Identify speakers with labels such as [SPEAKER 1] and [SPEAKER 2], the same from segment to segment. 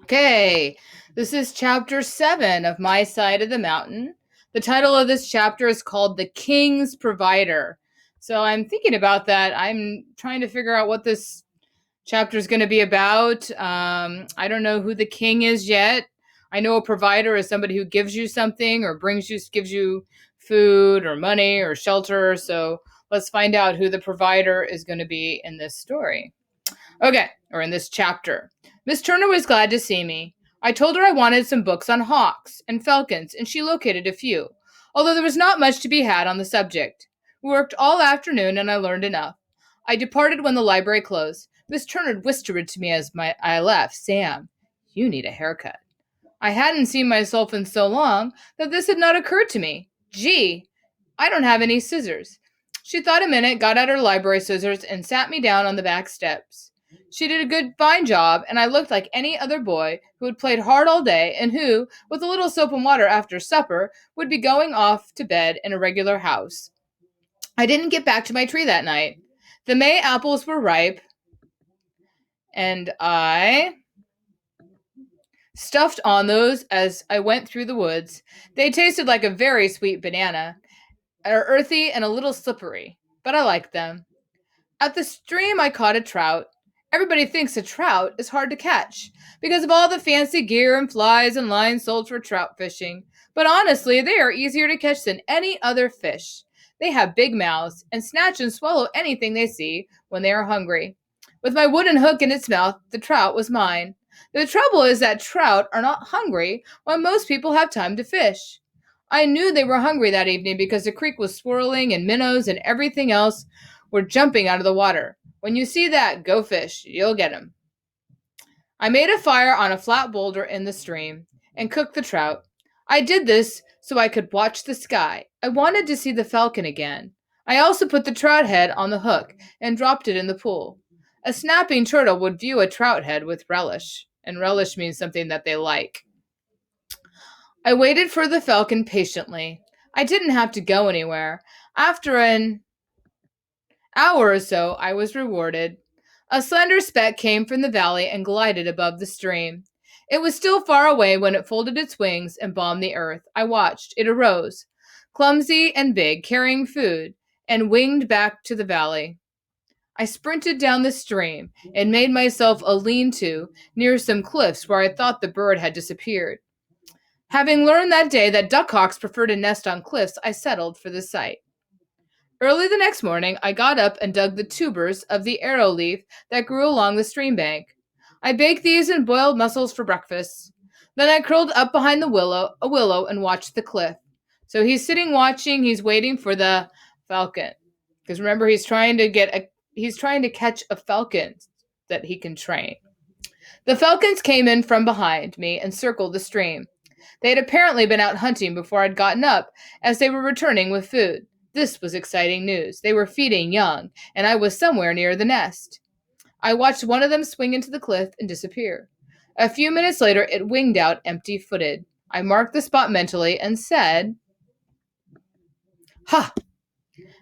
[SPEAKER 1] Okay, this is chapter 7 of My Side of the Mountain. The title of this chapter is called The King's Provider. So I'm thinking about that. I'm trying to figure out what this chapter is going to be about. I don't know who the king is yet. I know a provider is somebody who gives you something or gives you food or money or shelter. So let's find out who the provider is going to be in this story. Okay, or in this chapter. Miss Turner was glad to see me. I told her I wanted some books on hawks and falcons, and she located a few, although there was not much to be had on the subject. We worked all afternoon, and I learned enough. I departed when the library closed. Miss Turner whispered to me as I left, "Sam, you need a haircut." I hadn't seen myself in so long that this had not occurred to me. Gee, I don't have any scissors. She thought a minute, got out her library scissors, and sat me down on the back steps. She did a fine job, and I looked like any other boy who had played hard all day and who, with a little soap and water after supper, would be going off to bed in a regular house. I didn't get back to my tree that night. The May apples were ripe, and I stuffed on those as I went through the woods. They tasted like a very sweet banana, are earthy and a little slippery, but I liked them. At the stream, I caught a trout. Everybody thinks a trout is hard to catch because of all the fancy gear and flies and lines sold for trout fishing. But honestly, they are easier to catch than any other fish. They have big mouths and snatch and swallow anything they see when they are hungry. With my wooden hook in its mouth, the trout was mine. The trouble is that trout are not hungry when most people have time to fish. I knew they were hungry that evening because the creek was swirling and minnows and everything else were jumping out of the water. When you see that, go fish. You'll get 'em. I made a fire on a flat boulder in the stream and cooked the trout. I did this so I could watch the sky. I wanted to see the falcon again. I also put the trout head on the hook and dropped it in the pool. A snapping turtle would view a trout head with relish, and relish means something that they like. I waited for the falcon patiently. I didn't have to go anywhere. After an hour or so, I was rewarded. A slender speck came from the valley and glided above the stream. It was still far away when it folded its wings and bombed the earth. I watched. It arose, clumsy and big, carrying food, and winged back to the valley. I sprinted down the stream and made myself a lean to near some cliffs where I thought the bird had disappeared. Having learned that day that duckhawks prefer to nest on cliffs, I settled for the site. Early the next morning, I got up and dug the tubers of the arrow leaf that grew along the stream bank. I baked these and boiled mussels for breakfast. Then I curled up behind a willow, and watched the cliff. So he's sitting watching, he's waiting for the falcon. Because remember, he's trying to catch a falcon that he can train. The falcons came in from behind me and circled the stream. They had apparently been out hunting before I'd gotten up, as they were returning with food. This was exciting news. They were feeding young, and I was somewhere near the nest. I watched one of them swing into the cliff and disappear. A few minutes later, it winged out empty footed. I marked the spot mentally and said, "Ha!"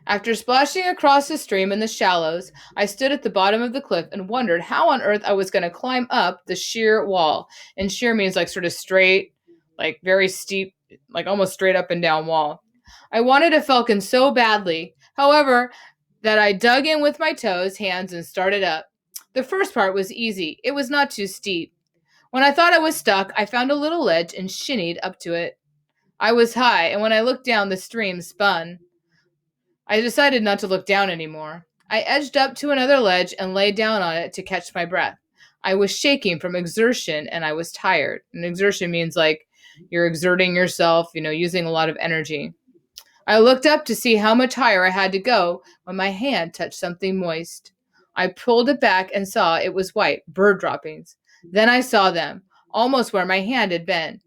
[SPEAKER 1] After splashing across the stream in the shallows, I stood at the bottom of the cliff and wondered how on earth I was going to climb up the sheer wall. And sheer means like sort of straight, like very steep, like almost straight up and down wall. I wanted a falcon so badly, however, that I dug in with my toes, hands, and started up. The first part was easy. It was not too steep. When I thought I was stuck, I found a little ledge and shinnied up to it. I was high, and when I looked down, the stream spun. I decided not to look down anymore. I edged up to another ledge and lay down on it to catch my breath. I was shaking from exertion and I was tired. And exertion means like you're exerting yourself, using a lot of energy. I looked up to see how much higher I had to go when my hand touched something moist. I pulled it back and saw it was white, bird droppings. Then I saw them, almost where my hand had been,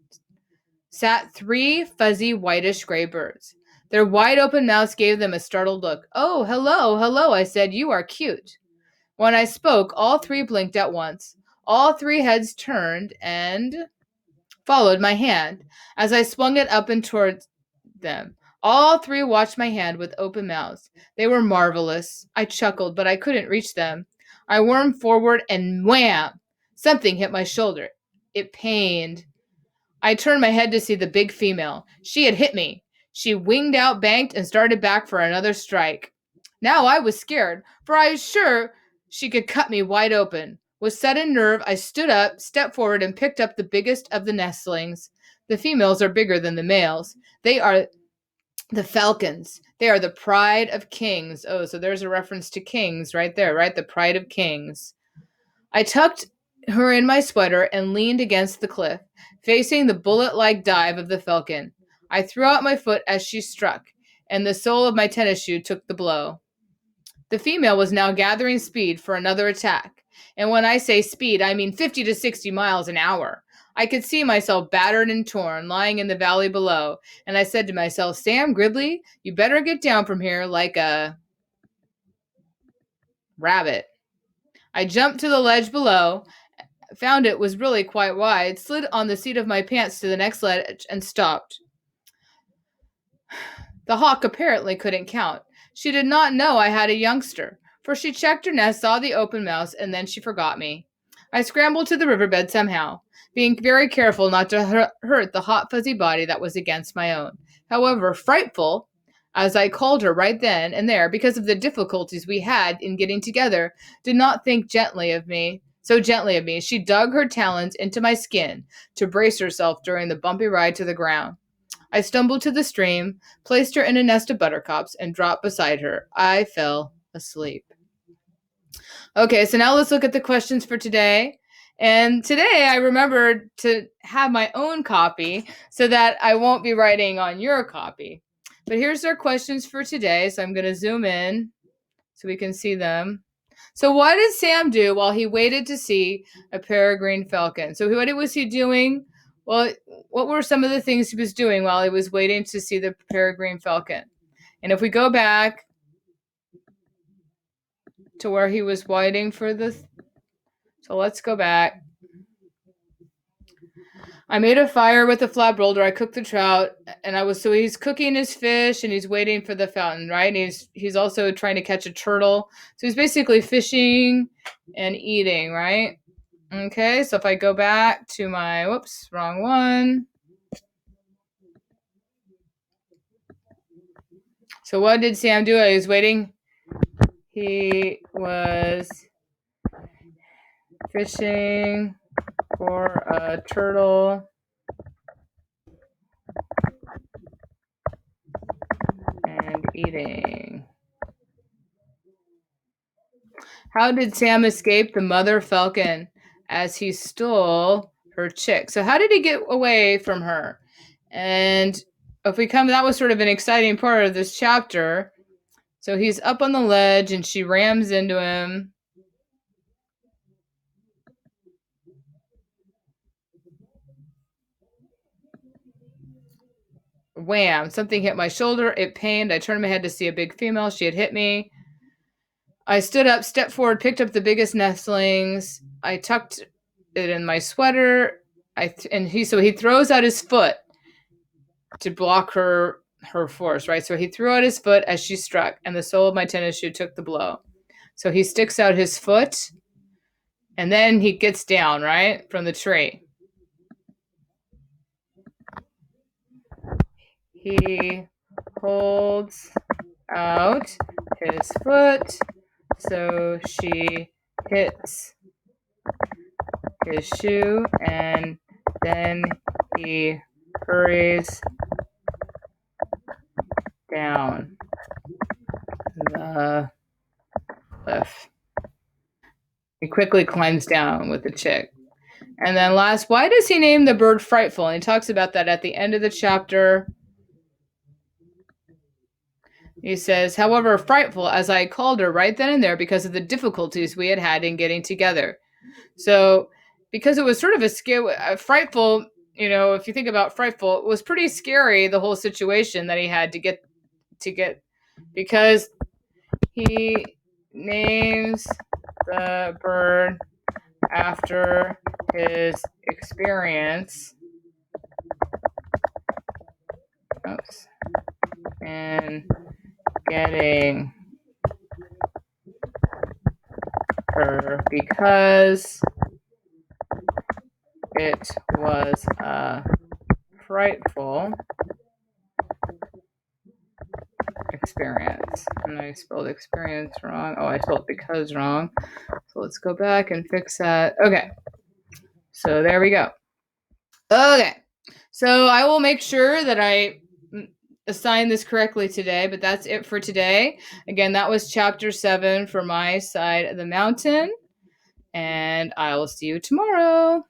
[SPEAKER 1] sat three fuzzy whitish gray birds. Their wide open mouths gave them a startled look. "Oh, hello, hello," I said. "You are cute." When I spoke, all three blinked at once. All three heads turned and followed my hand as I swung it up and towards them. All three watched my hand with open mouths. They were marvelous. I chuckled, but I couldn't reach them. I wormed forward and wham! Something hit my shoulder. It pained. I turned my head to see the big female. She had hit me. She winged out, banked, and started back for another strike. Now I was scared, for I was sure she could cut me wide open. With sudden nerve, I stood up, stepped forward, and picked up the biggest of the nestlings. The females are bigger than the males. They are the falcons. They are the pride of kings. Oh, so there's a reference to kings right there, right? The pride of kings. I tucked her in my sweater and leaned against the cliff, facing the bullet-like dive of the falcon. I threw out my foot as she struck, and the sole of my tennis shoe took the blow. The female was now gathering speed for another attack. And when I say speed, I mean 50 to 60 miles an hour. I could see myself battered and torn, lying in the valley below, and I said to myself, Sam Gridley, you better get down from here like a rabbit. I jumped to the ledge below, found it was really quite wide, slid on the seat of my pants to the next ledge, and stopped. The hawk apparently couldn't count. She did not know I had a youngster, for she checked her nest, saw the open mouse, and then she forgot me. I scrambled to the riverbed somehow, being very careful not to hurt the hot, fuzzy body that was against my own. However, Frightful, as I called her right then and there because of the difficulties we had in getting together, did not think gently of me. So gently of me, she dug her talons into my skin to brace herself during the bumpy ride to the ground. I stumbled to the stream, placed her in a nest of buttercups, and dropped beside her. I fell asleep. Okay, so now let's look at the questions for today. And today I remembered to have my own copy so that I won't be writing on your copy. But here's our questions for today. So I'm going to zoom in so we can see them. So what did Sam do while he waited to see a peregrine falcon? So what was he doing? Well, what were some of the things he was doing while he was waiting to see the peregrine falcon? And if we go back to where he was waiting for so let's go back. I made a fire with a flat boulder. I cooked the trout, and he's cooking his fish, and he's waiting for the fountain, right? And he's also trying to catch a turtle. So he's basically fishing and eating, right? Okay, so if I go back to my, whoops, wrong one. So what did Sam do? He was waiting. He was fishing for a turtle and eating. How did Sam escape the mother falcon as he stole her chick? So how did he get away from her? And if we come, that was sort of an exciting part of this chapter. So he's up on the ledge and she rams into him. Wham! Something hit my shoulder. It pained. I turned my head to see a big female. She had hit me. I stood up, stepped forward, picked up the biggest nestlings. I tucked it in my sweater. He throws out his foot to block her force, right? So he threw out his foot as she struck, and the sole of my tennis shoe took the blow. So he sticks out his foot, and then he gets down, right, from the tree. He holds out his foot, so she hits his shoe, and then he hurries down the cliff. He quickly climbs down with the chick. And then last, why does he name the bird Frightful? And he talks about that at the end of the chapter. He says, however, frightful, as I called her right then and there because of the difficulties we had in getting together. So because it was sort of frightful, if you think about frightful, it was pretty scary, the whole situation that he had to get, because he names the bird after his experience in getting her, because It was a frightful experience. And I spelled experience wrong. Oh, I spelled because wrong. So let's go back and fix that. Okay. So there we go. Okay. So I will make sure that I assign this correctly today, but that's it for today. Again, that was chapter 7 for my side of the mountain. And I will see you tomorrow.